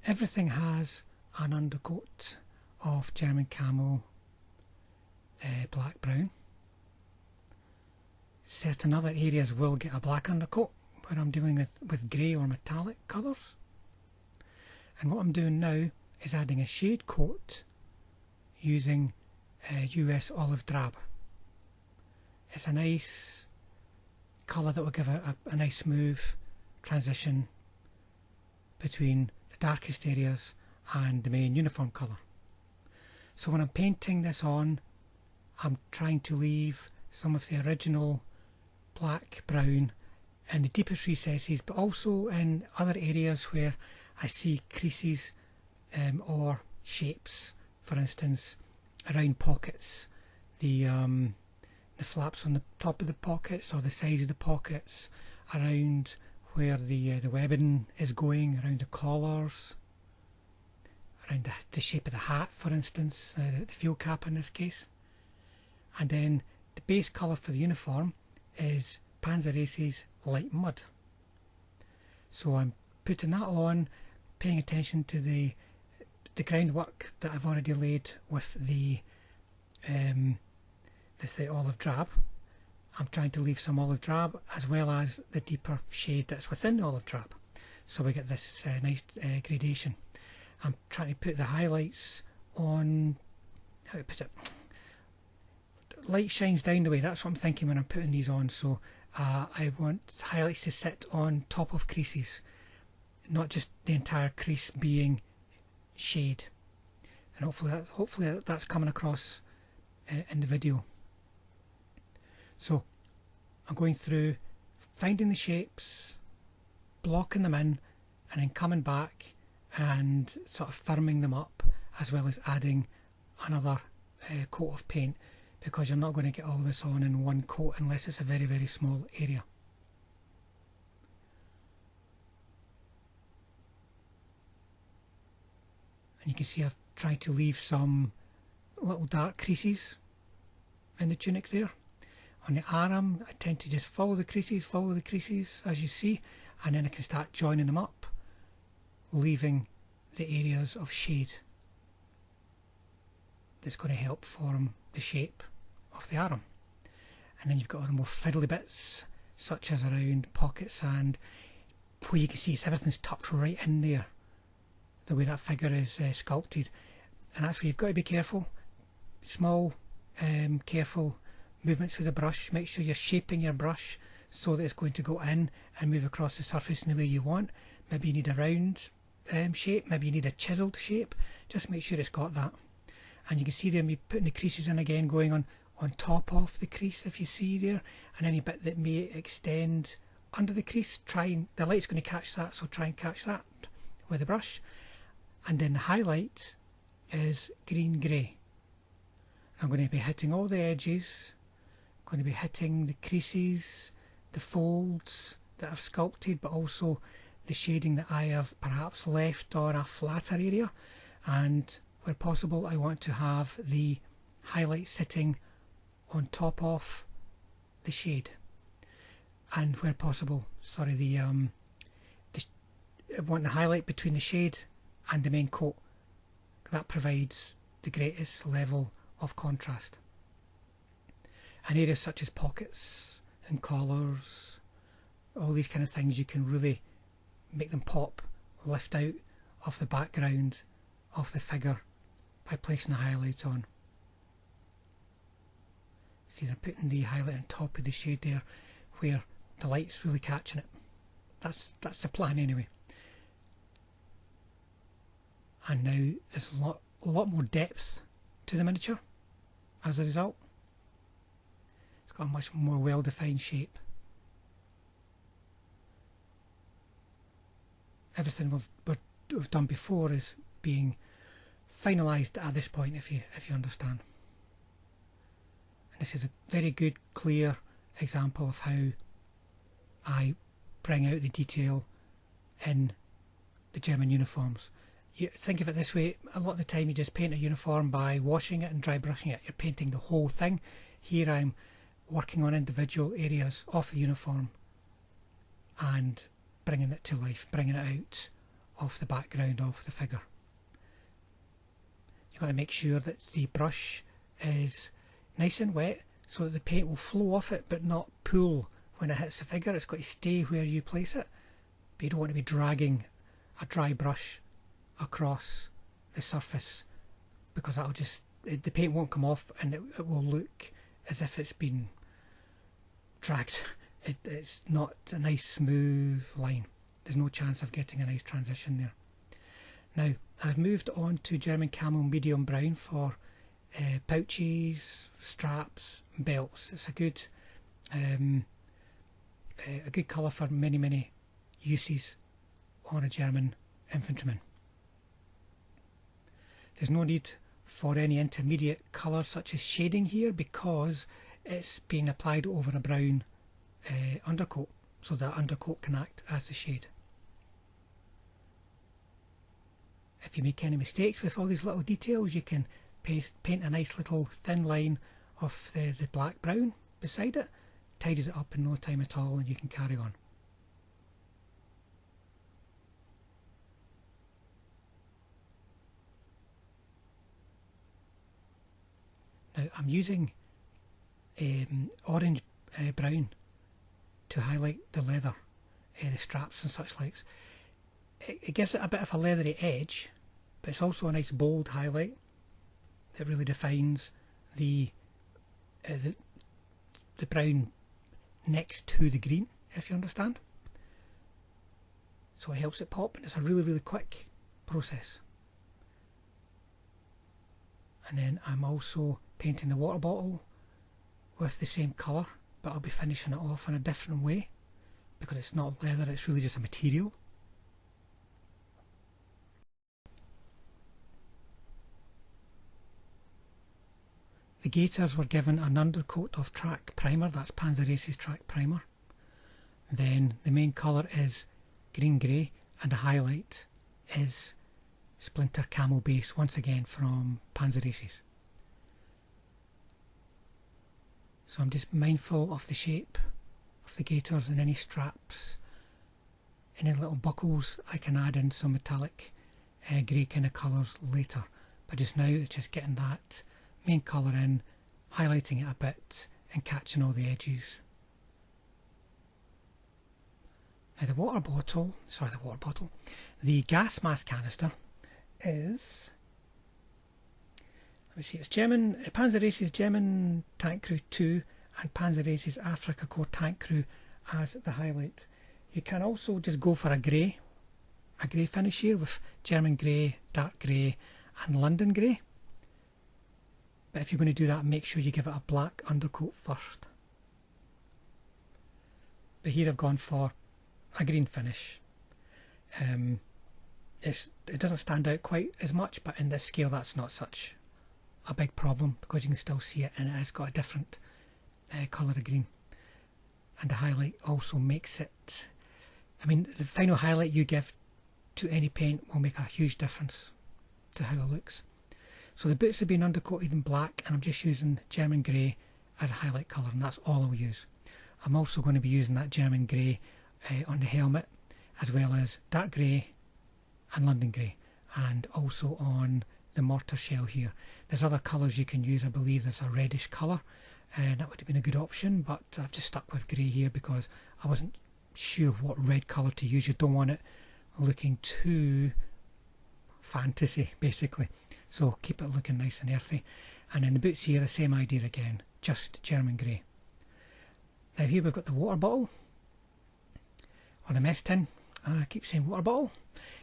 everything has an undercoat of German camo, black brown. Certain other areas will get a black undercoat where I'm dealing with grey or metallic colours. And what I'm doing now is adding a shade coat using US olive drab. It's a nice colour that will give a nice smooth transition between the darkest areas and the main uniform colour. So when I'm painting this on, I'm trying to leave some of the original black, brown in the deepest recesses, but also in other areas where I see creases or shapes, for instance around pockets, the flaps on the top of the pockets or the sides of the pockets, around where the webbing is going, around the collars, around the shape of the hat, for instance, the field cap in this case. And then the base colour for the uniform is Panzer Aces Light Mud. So I'm putting that on, paying attention to the groundwork that I've already laid with the olive drab. I'm trying to leave some olive drab as well as the deeper shade that's within the olive drab, so we get this nice gradation. I'm trying to put the highlights on, how to put it, light shines down the way, that's what I'm thinking when I'm putting these on. So I want highlights to sit on top of creases, not just the entire crease being shade. And hopefully that's coming across in the video. So I'm going through, finding the shapes, blocking them in, and then coming back and sort of firming them up, as well as adding another coat of paint, because you're not going to get all this on in one coat unless it's a very, very small area. And you can see I've tried to leave some little dark creases in the tunic there. On the arm I tend to just follow the creases as you see, and then I can start joining them up, leaving the areas of shade that's going to help form the shape of the arm. And then you've got all the more fiddly bits, such as around pockets, and where you can see everything's tucked right in there, the way that figure is sculpted. And that's where you've got to be careful. Small, careful movements with the brush. Make sure you're shaping your brush so that it's going to go in and move across the surface in the way you want. Maybe you need a round shape, maybe you need a chiselled shape. Just make sure it's got that. And you can see there me putting the creases in again, going on top of the crease, if you see there, and any bit that may extend under the crease, the light's going to catch that, so try and catch that with the brush. And then the highlight is green grey. I'm going to be hitting all the edges, going to be hitting the creases, the folds that I've sculpted, but also the shading that I have perhaps left on a flatter area. And where possible I want to have the highlight sitting on top of the shade, and where possible, sorry, I want the highlight between the shade and the main coat. That provides the greatest level of contrast. And areas such as pockets and collars, all these kind of things, you can really make them pop, lift out of the background of the figure by placing a highlight on. See, they're putting the highlight on top of the shade there where the light's really catching it. That's the plan anyway. And now there's a lot more depth to the miniature as a result. It's got a much more well-defined shape. Everything we've done before is being finalised at this point, if you understand. And this is a very good, clear example of how I bring out the detail in the German uniforms. You think of it this way: a lot of the time you just paint a uniform by washing it and dry brushing it. You're painting the whole thing. Here I'm working on individual areas of the uniform and bringing it to life, bringing it out of the background of the figure. You've got to make sure that the brush is nice and wet so that the paint will flow off it but not pool when it hits the figure. It's got to stay where you place it, but you don't want to be dragging a dry brush across the surface, because that'll just, the paint won't come off and it will look as if it's been dragged. It's not a nice smooth line. There's no chance of getting a nice transition there. Now I've moved on to German Camel medium brown for pouches, straps, belts. It's a good colour for many uses on a German infantryman. There's no need for any intermediate colours such as shading here, because it's being applied over a brown undercoat, so that undercoat can act as the shade. If you make any mistakes with all these little details, you can paint a nice little thin line of the black brown beside it, tidies it up in no time at all, and you can carry on. Now I'm using orange brown to highlight the leather, the straps and such likes. It gives it a bit of a leathery edge, but it's also a nice bold highlight that really defines the brown next to the green, if you understand. So it helps it pop, and it's a really quick process. And then I'm also painting the water bottle with the same colour, but I'll be finishing it off in a different way because it's not leather, it's really just a material. The gaiters were given an undercoat of track primer, that's Panzerace's track primer. Then the main colour is green grey, and the highlight is Splinter Camel Base, once again from Panzerace's. So I'm just mindful of the shape of the gaiters and any straps, any little buckles. I can add in some metallic grey kind of colours later, but just now it's just getting that main colour in, highlighting it a bit and catching all the edges. Now the gas mask canister is, let me see, it's German, Panzerace's German Tank Crew 2 and Panzerace's Afrika Korps Tank Crew as the highlight. You can also just go for a grey finish here with German grey, dark grey and London grey. But if you're going to do that, make sure you give it a black undercoat first. But here I've gone for a green finish. It doesn't stand out quite as much, but in this scale that's not such a big problem because you can still see it, and it has got a different colour of green. And the highlight also makes it, I mean, the final highlight you give to any paint will make a huge difference to how it looks. So the boots have been undercoated in black, and I'm just using German grey as a highlight colour, and that's all I'll use. I'm also going to be using that German grey on the helmet, as well as dark grey and London grey, and also on the mortar shell here. There's other colours you can use. I believe there's a reddish colour, and that would have been a good option, but I've just stuck with grey here because I wasn't sure what red colour to use. You don't want it looking too fantasy, basically. So keep it looking nice and earthy. And then the boots here, the same idea again, just German grey. Now here we've got the water bottle, or the mess tin. I keep saying water bottle.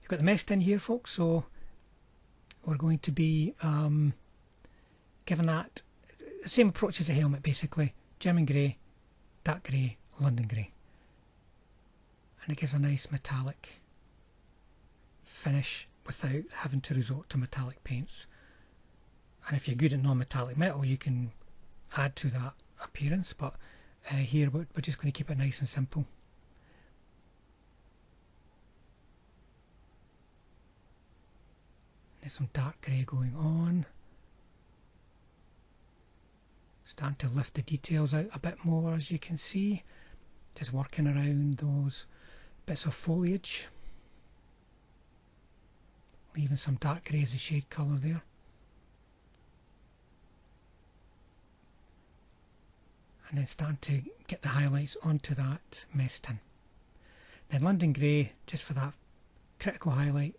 You've got the mess tin here, folks, so we're going to be giving that the same approach as the helmet, basically. German grey, dark grey, London grey. And it gives a nice metallic finish without having to resort to metallic paints. And if you're good at non-metallic metal, you can add to that appearance, but here we're just going to keep it nice and simple. There's some dark grey going on. Starting to lift the details out a bit more, as you can see. Just working around those bits of foliage. leaving some dark grey as the shade colour there. And then starting to get the highlights onto that mess tin. Then London Grey, just for that critical highlight,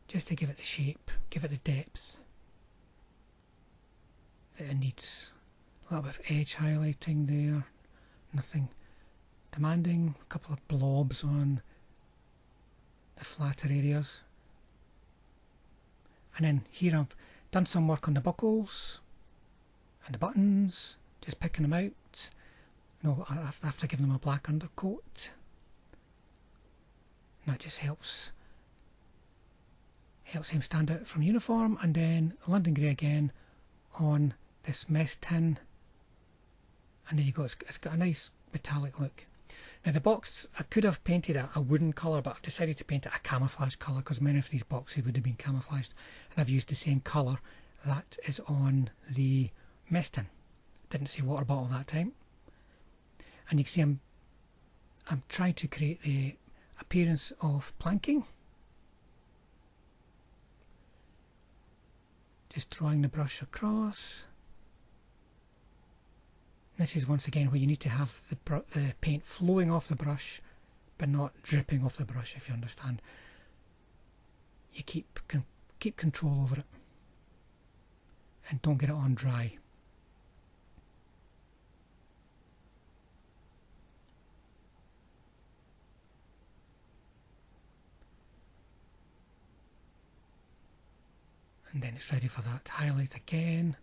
just to give it the shape, give it the depth that it needs. A little bit of edge highlighting there, nothing demanding, a couple of blobs on the flatter areas. And then here I've done some work on the buckles and the buttons, just picking them out. No, after giving them a black undercoat. And that just helps him stand out from uniform. And then London Grey again on this mess tin. And there you go, it's got a nice metallic look. Now the box, I could have painted a wooden colour, but I've decided to paint it a camouflage colour because many of these boxes would have been camouflaged. And I've used the same colour that is on the mess tin. Didn't say water bottle that time. And you can see I'm trying to create the appearance of planking. Just drawing the brush across. This is once again where you need to have the paint flowing off the brush but not dripping off the brush, if you understand. You keep control over it and don't get it on dry. And then it's ready for that highlight again.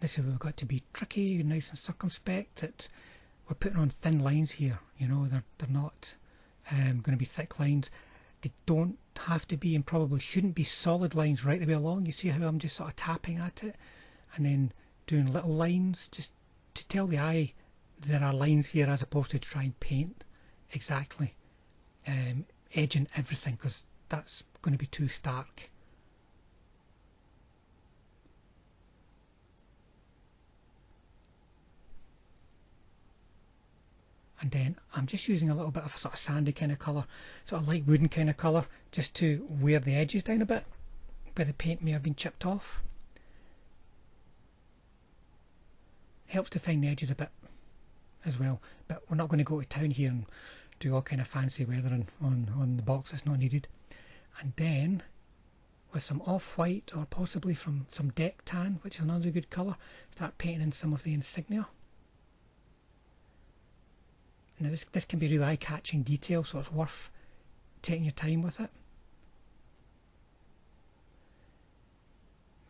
This is where we've got to be tricky, nice and circumspect, that we're putting on thin lines here. You know, they're not going to be thick lines. They don't have to be and probably shouldn't be solid lines right the way along. You see how I'm just sort of tapping at it and then doing little lines just to tell the eye there are lines here, as opposed to try and paint exactly, edging everything, because that's going to be too stark. And then I'm just using a little bit of a sort of sandy kind of colour, sort of light wooden kind of colour, just to wear the edges down a bit, where the paint may have been chipped off. Helps define the edges a bit as well, but we're not going to go to town here and do all kind of fancy weathering on the box. That's not needed. And then with some off-white, or possibly from some deck tan, which is another good colour, start painting in some of the insignia. Now this can be really eye-catching detail, so it's worth taking your time with it.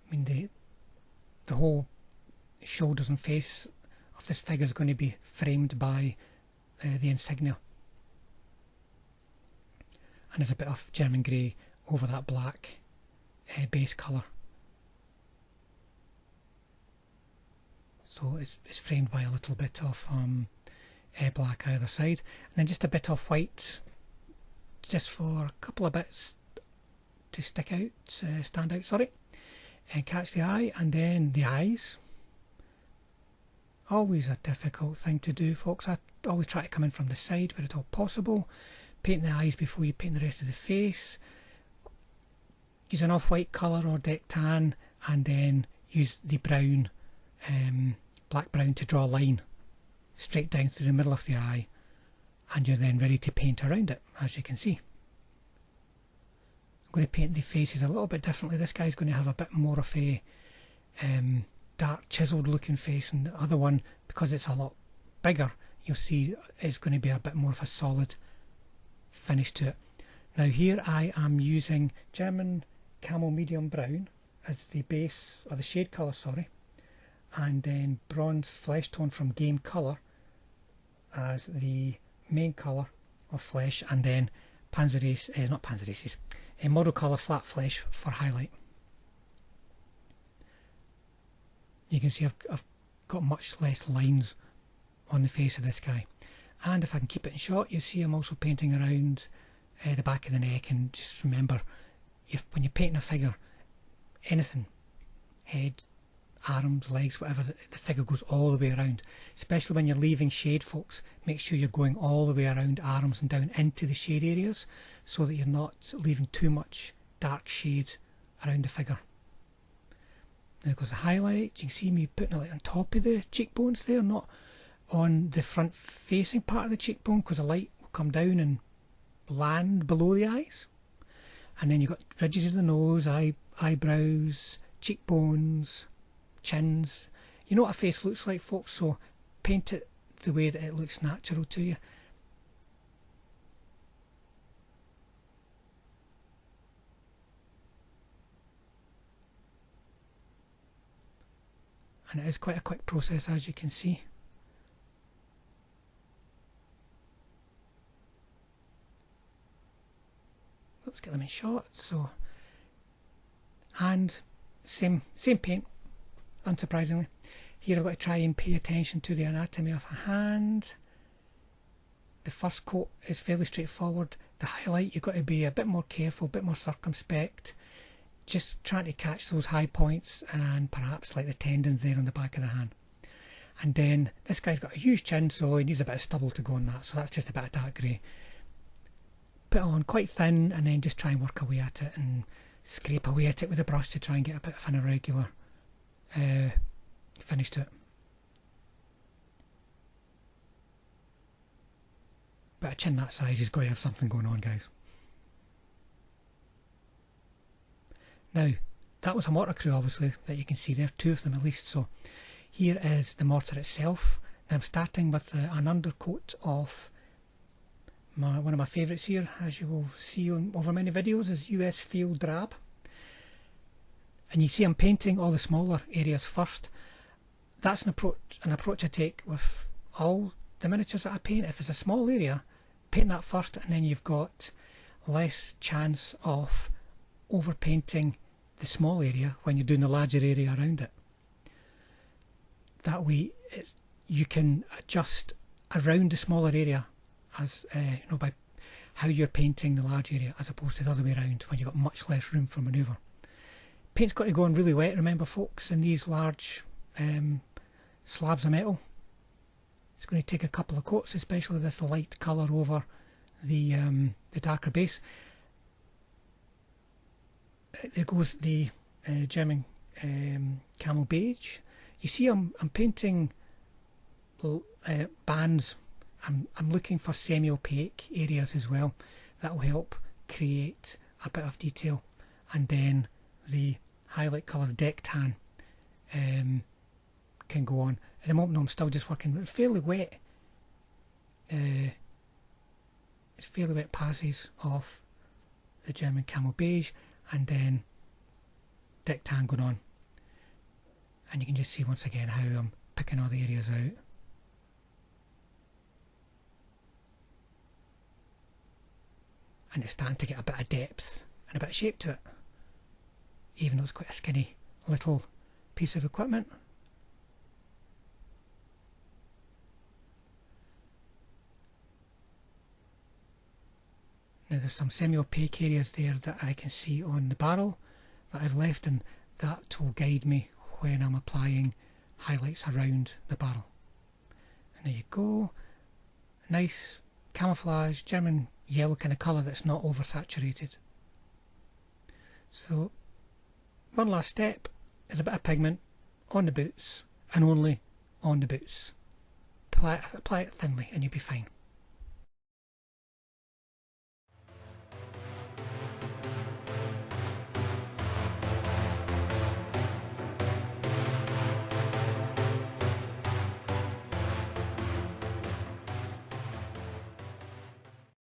I mean, the whole shoulders and face of this figure is going to be framed by the insignia. And there's a bit of German grey over that black base colour. So it's framed by a little bit of black either side, and then just a bit of white just for a couple of bits to stick out, stand out, sorry, and catch the eye. And then the eyes, always a difficult thing to do, folks. I always try to come in from the side where at all possible, paint the eyes before you paint the rest of the face. Use an off-white colour or deck tan, and then use the brown, black brown, to draw a line straight down through the middle of the eye, and you're then ready to paint around it, as you can see. I'm going to paint the faces a little bit differently. This guy's going to have a bit more of a dark chiselled looking face, and the other one, because it's a lot bigger, you'll see it's going to be a bit more of a solid finish to it. Now here I am using German Camel Medium Brown as the base, or the shade colour, sorry, and then Bronze Flesh Tone from Game Colour as the main colour of flesh, and then Model Colour Flat Flesh for highlight. You can see I've got much less lines on the face of this guy, and if I can keep it in shot, you see I'm also painting around the back of the neck. And just remember, when you're painting a figure, anything, head, arms, legs, whatever, the figure goes all the way around. Especially when you're leaving shade, folks, make sure you're going all the way around arms and down into the shade areas, so that you're not leaving too much dark shade around the figure. Now goes the highlight. You can see me putting it like on top of the cheekbones there, not on the front facing part of the cheekbone, because the light will come down and land below the eyes. And then you've got ridges of the nose, eyebrows, cheekbones, chins. You know what a face looks like, folks, so paint it the way that it looks natural to you. And it is quite a quick process, as you can see. Let's get them in shot. So hand, same paint, unsurprisingly. Here I've got to try and pay attention to the anatomy of a hand. The first coat is fairly straightforward. The highlight, you've got to be a bit more careful, a bit more circumspect. Just trying to catch those high points and perhaps like the tendons there on the back of the hand. And then this guy's got a huge chin, so he needs a bit of stubble to go on that, so that's just a bit of dark grey. Put it on quite thin and then just try and work away at it and scrape away at it with a brush to try and get a bit of an irregular finish to it. But a chin that size is going to have something going on, guys. Now, that was a mortar crew, obviously, that you can see there, 2 of them at least. So here is the mortar itself. Now I'm starting with an undercoat of one of my favourites here, as you will see over many videos, is US Field Drab. And you see I'm painting all the smaller areas first. That's an approach I take with all the miniatures that I paint. If it's a small area, paint that first, and then you've got less chance of overpainting the small area when you're doing the larger area around it. That way you can adjust around the smaller area as you know, by how you're painting the large area, as opposed to the other way around when you've got much less room for manoeuvre. Paint's got to go on really wet, remember folks, in these large slabs of metal. It's going to take a couple of coats, especially this light colour over the darker base. There goes the German camel beige. You see I'm painting bands. I'm looking for semi-opaque areas as well. That will help create a bit of detail. And then the highlight colour deck tan can go on. At the moment, no, I'm still just working with fairly wet. It's fairly wet passes of the German camel beige, and then deck tan going on. And you can just see once again how I'm picking all the areas out. And it's starting to get a bit of depth and a bit of shape to it, even though it's quite a skinny little piece of equipment. Now there's some semi-opaque areas there that I can see on the barrel that I've left, and that will guide me when I'm applying highlights around the barrel. And there you go. Nice camouflage German yellow kind of colour that's not oversaturated. So one last step is a bit of pigment on the boots, and only on the boots. Apply it thinly and you'll be fine.